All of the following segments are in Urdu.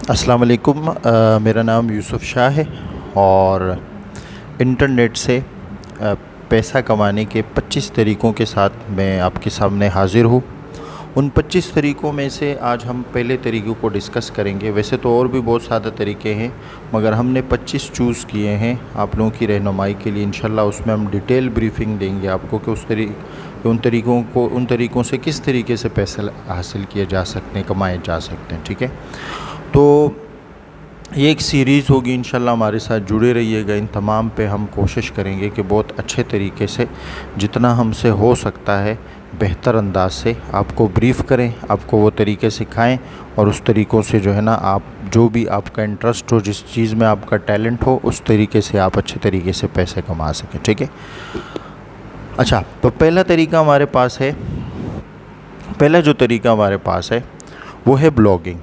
السلام علیکم، میرا نام یوسف شاہ ہے اور انٹرنیٹ سے پیسہ کمانے کے 25 طریقوں کے ساتھ میں آپ کے سامنے حاضر ہوں۔ ان 25 طریقوں میں سے آج ہم پہلے طریقے کو ڈسکس کریں گے۔ ویسے تو اور بھی بہت سادہ طریقے ہیں، مگر ہم نے 25 چوز کیے ہیں آپ لوگوں کی رہنمائی کے لیے۔ انشاءاللہ اس میں ہم ڈیٹیل بریفنگ دیں گے آپ کو کہ ان طریقوں سے کس طریقے سے پیسے حاصل کیے جا سکتے ہیں، کمائے جا سکتے ہیں، ٹھیک ہے۔ تو یہ ایک سیریز ہوگی، انشاءاللہ ہمارے ساتھ جڑے رہیے گا۔ ان تمام پہ ہم کوشش کریں گے کہ بہت اچھے طریقے سے جتنا ہم سے ہو سکتا ہے بہتر انداز سے آپ کو بریف کریں، آپ کو وہ طریقے سکھائیں اور اس طریقوں سے جو ہے نا آپ جو بھی آپ کا انٹرسٹ ہو، جس چیز میں آپ کا ٹیلنٹ ہو، اس طریقے سے آپ اچھے طریقے سے پیسے کما سکیں، ٹھیک ہے۔ اچھا، تو پہلا جو طریقہ ہمارے پاس ہے وہ ہے بلاگنگ۔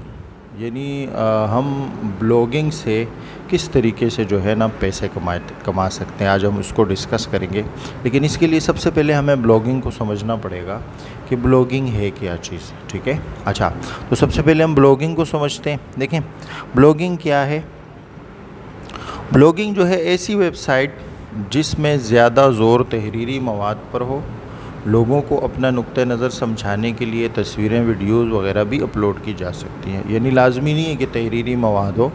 یعنی ہم بلاگنگ سے کس طریقے سے جو ہے نا پیسے کما سکتے ہیں، آج ہم اس کو ڈسکس کریں گے۔ لیکن اس کے لیے سب سے پہلے ہمیں بلاگنگ کو سمجھنا پڑے گا کہ بلاگنگ ہے کیا چیز، ٹھیک ہے۔ اچھا، تو سب سے پہلے ہم بلاگنگ کو سمجھتے ہیں۔ دیکھیں بلاگنگ کیا ہے۔ بلاگنگ جو ہے ایسی ویب سائٹ جس میں زیادہ زور تحریری مواد پر ہو، لوگوں کو اپنا نقطہ نظر سمجھانے کے لیے تصویریں، ویڈیوز وغیرہ بھی اپلوڈ کی جا سکتی ہیں۔ یعنی لازمی نہیں ہے کہ تحریری مواد ہو،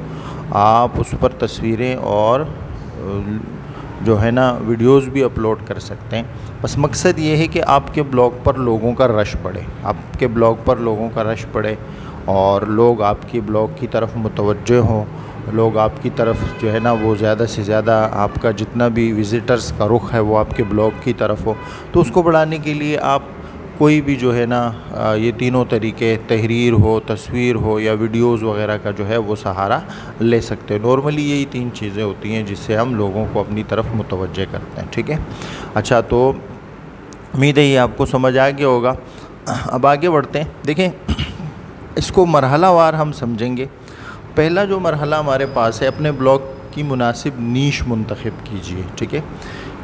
آپ اس پر تصویریں اور جو ہے نا ویڈیوز بھی اپلوڈ کر سکتے ہیں۔ بس مقصد یہ ہے کہ آپ کے بلاگ پر لوگوں کا رش بڑھے، اور لوگ آپ کی بلاگ کی طرف متوجہ ہوں، لوگ آپ کی طرف جو ہے نا وہ زیادہ سے زیادہ آپ کا جتنا بھی وزٹرز کا رخ ہے وہ آپ کے بلاگ کی طرف ہو۔ تو اس کو بڑھانے کے لیے آپ کوئی بھی جو ہے نا یہ تینوں طریقے، تحریر ہو، تصویر ہو یا ویڈیوز وغیرہ کا جو ہے وہ سہارا لے سکتے ہیں۔ نارملی یہی 3 چیزیں ہوتی ہیں جس سے ہم لوگوں کو اپنی طرف متوجہ کرتے ہیں، ٹھیک ہے۔ اچھا، تو امید ہے یہ آپ کو سمجھ آ گیا ہوگا۔ اب آگے بڑھتے ہیں۔ دیکھیں اس کو مرحلہ وار ہم سمجھیں گے۔ پہلا جو مرحلہ ہمارے پاس ہے، اپنے بلاگ کی مناسب نیش منتخب کیجئے، ٹھیک ہے۔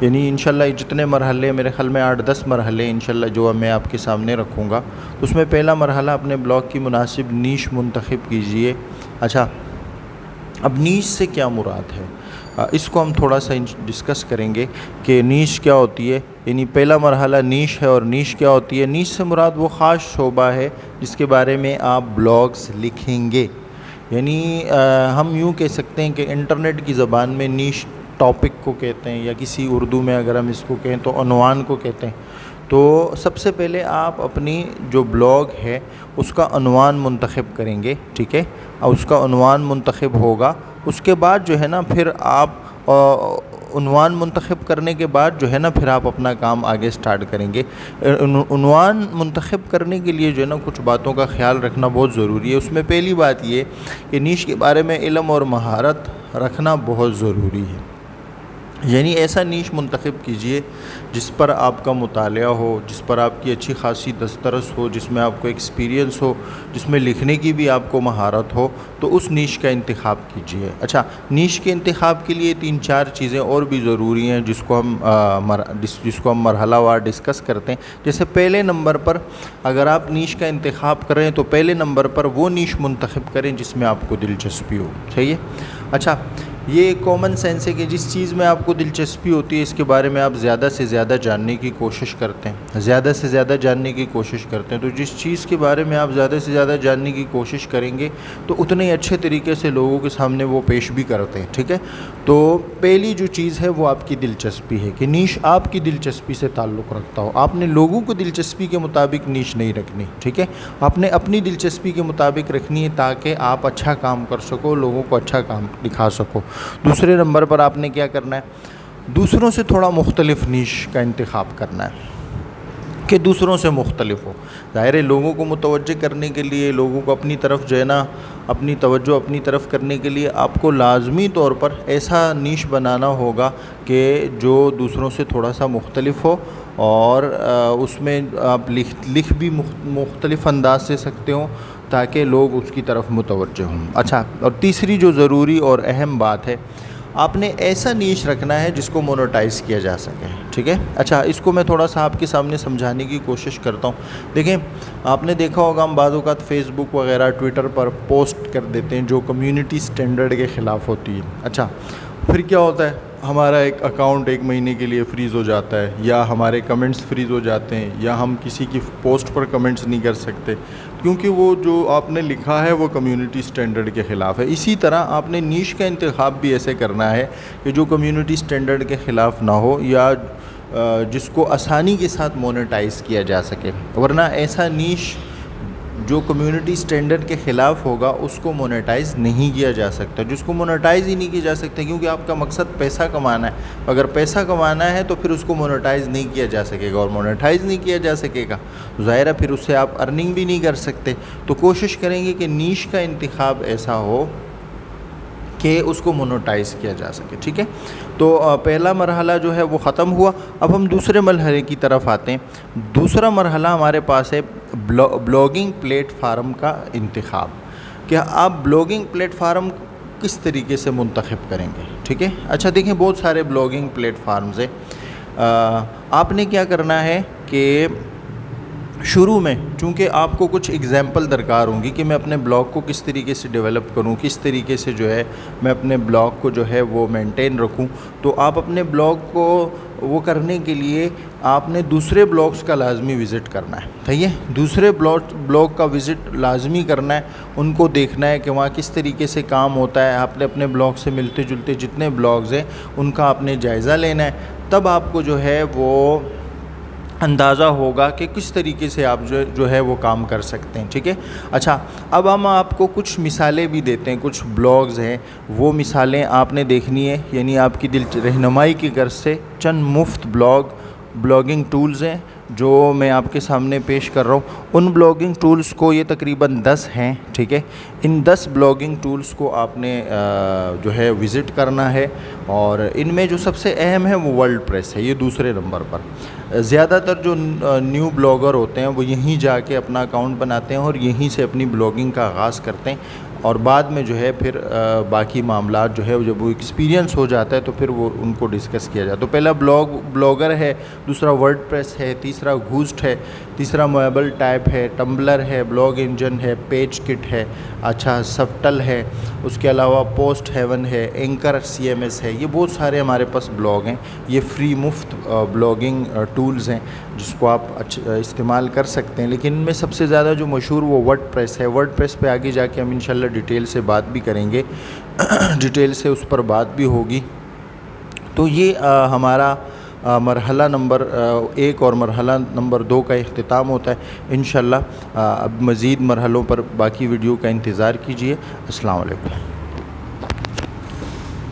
یعنی انشاءاللہ جتنے مرحلے، میرے خیال میں 8-10 مرحلے انشاءاللہ جو میں آپ کے سامنے رکھوں گا، تو اس میں پہلا مرحلہ اپنے بلاگ کی مناسب نیش منتخب کیجئے۔ اچھا، اب نیش سے کیا مراد ہے، اس کو ہم تھوڑا سا ڈسکس کریں گے کہ نیش کیا ہوتی ہے۔ یعنی پہلا مرحلہ نیش ہے، اور نیش کیا ہوتی ہے؟ نیش سے مراد وہ خاص شعبہ ہے جس کے بارے میں آپ بلاگز لکھیں گے۔ یعنی ہم یوں کہہ سکتے ہیں کہ انٹرنیٹ کی زبان میں نیش ٹاپک کو کہتے ہیں، یا کسی اردو میں اگر ہم اس کو کہیں تو عنوان کو کہتے ہیں۔ تو سب سے پہلے آپ اپنی جو بلاگ ہے اس کا عنوان منتخب کریں گے، ٹھیک ہے۔ اور اس کا عنوان منتخب ہوگا، اس کے بعد جو ہے نا پھر آپ عنوان منتخب کرنے کے بعد جو ہے نا پھر آپ اپنا کام آگے سٹارٹ کریں گے۔ عنوان منتخب کرنے کے لیے جو ہے نا کچھ باتوں کا خیال رکھنا بہت ضروری ہے۔ اس میں پہلی بات یہ کہ نیش کے بارے میں علم اور مہارت رکھنا بہت ضروری ہے۔ یعنی ایسا نیش منتخب کیجئے جس پر آپ کا مطالعہ ہو، جس پر آپ کی اچھی خاصی دسترس ہو، جس میں آپ کو ایکسپیرینس ہو، جس میں لکھنے کی بھی آپ کو مہارت ہو، تو اس نیش کا انتخاب کیجئے۔ اچھا، نیش کے انتخاب کے لیے 3-4 چیزیں اور بھی ضروری ہیں جس کو ہم مرحلہ وار ڈسکس کرتے ہیں۔ جیسے پہلے نمبر پر اگر آپ نیش کا انتخاب کریں تو پہلے نمبر پر وہ نیش منتخب کریں جس میں آپ کو دلچسپی ہو، صحیح ہے۔ اچھا، یہ کامن سینس ہے کہ جس چیز میں آپ کو دلچسپی ہوتی ہے اس کے بارے میں آپ زیادہ سے زیادہ جاننے کی کوشش کرتے ہیں، تو جس چیز کے بارے میں آپ زیادہ سے زیادہ جاننے کی کوشش کریں گے تو اتنے ہی اچھے طریقے سے لوگوں کے سامنے وہ پیش بھی کرتے ہیں، ٹھیک ہے۔ تو پہلی جو چیز ہے وہ آپ کی دلچسپی ہے کہ نیش آپ کی دلچسپی سے تعلق رکھتا ہو۔ آپ نے لوگوں کو دلچسپی کے مطابق نیش نہیں رکھنی، ٹھیک ہے۔ آپ نے اپنی دلچسپی کے مطابق رکھنی ہے تاکہ آپ اچھا کام کر سکو، لوگوں کو اچھا کام دکھا سکو۔ دوسرے نمبر پر آپ نے کیا کرنا ہے؟ دوسروں سے تھوڑا مختلف نیش کا انتخاب کرنا ہے کہ دوسروں سے مختلف ہو۔ ظاہر ہے لوگوں کو متوجہ کرنے کے لیے، لوگوں کو اپنی طرف جو ہے نا اپنی توجہ اپنی طرف کرنے کے لیے آپ کو لازمی طور پر ایسا نیش بنانا ہوگا کہ جو دوسروں سے تھوڑا سا مختلف ہو، اور اس میں آپ لکھ بھی مختلف انداز سے سکتے ہوں تاکہ لوگ اس کی طرف متوجہ ہوں۔ اچھا، اور تیسری جو ضروری اور اہم بات ہے، آپ نے ایسا نیش رکھنا ہے جس کو مونوٹائز کیا جا سکے، ٹھیک ہے۔ اچھا، اس کو میں تھوڑا سا آپ کے سامنے سمجھانے کی کوشش کرتا ہوں۔ دیکھیں، آپ نے دیکھا ہوگا ہم بعض اوقات فیس بک وغیرہ ٹویٹر پر پوسٹ کر دیتے ہیں جو کمیونٹی سٹینڈرڈ کے خلاف ہوتی ہے۔ اچھا، پھر کیا ہوتا ہے، ہمارا ایک اکاؤنٹ 1 مہینے کے لیے فریز ہو جاتا ہے، یا ہمارے کمنٹس فریز ہو جاتے ہیں، یا ہم کسی کی پوسٹ پر کمنٹس نہیں کر سکتے کیونکہ وہ جو آپ نے لکھا ہے وہ کمیونٹی سٹینڈرڈ کے خلاف ہے۔ اسی طرح آپ نے نیش کا انتخاب بھی ایسے کرنا ہے کہ جو کمیونٹی سٹینڈرڈ کے خلاف نہ ہو، یا جس کو آسانی کے ساتھ مونیٹائز کیا جا سکے، ورنہ ایسا نیش جو کمیونٹی سٹینڈرڈ کے خلاف ہوگا اس کو مونیٹائز نہیں کیا جا سکتا، جس کو مونیٹائز ہی نہیں کیا جا سکتا کیونکہ آپ کا مقصد پیسہ کمانا ہے۔ اگر پیسہ کمانا ہے تو پھر اس کو مونیٹائز نہیں کیا جا سکے گا، اور مونیٹائز نہیں کیا جا سکے گا ظاہر ہے پھر اس سے آپ ارننگ بھی نہیں کر سکتے۔ تو کوشش کریں گے کہ نیش کا انتخاب ایسا ہو کہ اس کو مونوٹائز کیا جا سکے، ٹھیک ہے۔ تو پہلا مرحلہ جو ہے وہ ختم ہوا۔ اب ہم دوسرے مرحلے کی طرف آتے ہیں۔ دوسرا مرحلہ ہمارے پاس ہے بلاگنگ پلیٹ فارم کا انتخاب، کہ آپ بلاگنگ پلیٹ فارم کس طریقے سے منتخب کریں گے، ٹھیک ہے۔ اچھا دیکھیں، بہت سارے بلاگنگ پلیٹ فارمز ہیں۔ آپ نے کیا کرنا ہے کہ شروع میں چونکہ آپ کو کچھ ایگزامپل درکار ہوں گی کہ میں اپنے بلاگ کو کس طریقے سے ڈیولپ کروں، کس طریقے سے جو ہے میں اپنے بلاگ کو جو ہے وہ مینٹین رکھوں، تو آپ اپنے بلاگ کو وہ کرنے کے لیے آپ نے دوسرے بلاگز کا لازمی وزٹ کرنا ہے، صحیح ہے۔ دوسرے بلاگ کا وزٹ لازمی کرنا ہے، ان کو دیکھنا ہے کہ وہاں کس طریقے سے کام ہوتا ہے۔ آپ نے اپنے بلاگ سے ملتے جلتے جتنے بلاگز ہیں ان کا آپ نے جائزہ لینا ہے، تب آپ کو جو ہے وہ اندازہ ہوگا کہ کس طریقے سے آپ جو ہے وہ کام کر سکتے ہیں، ٹھیک ہے۔ اچھا، اب ہم آپ کو کچھ مثالیں بھی دیتے ہیں، کچھ بلاگز ہیں وہ مثالیں آپ نے دیکھنی ہے، یعنی آپ کی رہنمائی کی غرض سے چند مفت بلاگنگ ٹولز ہیں جو میں آپ کے سامنے پیش کر رہا ہوں۔ ان بلاگنگ ٹولز کو، یہ تقریباً 10 ہیں، ٹھیک ہے۔ ان 10 بلاگنگ ٹولز کو آپ نے جو ہے وزٹ کرنا ہے، اور ان میں جو سب سے اہم ہے وہ ورڈ پریس ہے، یہ دوسرے نمبر پر۔ زیادہ تر جو نیو بلاگر ہوتے ہیں وہ یہیں جا کے اپنا اکاؤنٹ بناتے ہیں اور یہیں سے اپنی بلاگنگ کا آغاز کرتے ہیں، اور بعد میں جو ہے پھر باقی معاملات جو ہے جب وہ ایکسپیرینس ہو جاتا ہے تو پھر وہ ان کو ڈسکس کیا جاتا ہے۔ تو پہلا بلاگر ہے، دوسرا ورڈ پریس ہے، تیسرا گھوسٹ ہے، تیسرا مویبل ٹائپ ہے، ٹمبلر ہے، بلاگ انجن ہے، پیج کٹ ہے، اچھا سبٹل ہے، اس کے علاوہ پوسٹ ہیون ہے، اینکر CMS ہے۔ یہ بہت سارے ہمارے پاس بلاگ ہیں، یہ فری مفت بلاگنگ ٹولز ہیں جس کو آپ استعمال کر سکتے ہیں، لیکن ان میں سب سے زیادہ جو مشہور وہ ورڈ پریس ہے۔ ورڈ پریس پہ آگے جا کے ہم انشاءاللہ ڈیٹیل سے بات بھی کریں گے، ڈیٹیل سے اس پر بات بھی ہوگی۔ تو یہ ہمارا مرحلہ نمبر 1 اور مرحلہ نمبر 2 کا اختتام ہوتا ہے۔ انشاءاللہ اب مزید مرحلوں پر باقی ویڈیو کا انتظار کیجیے۔ السلام علیکم۔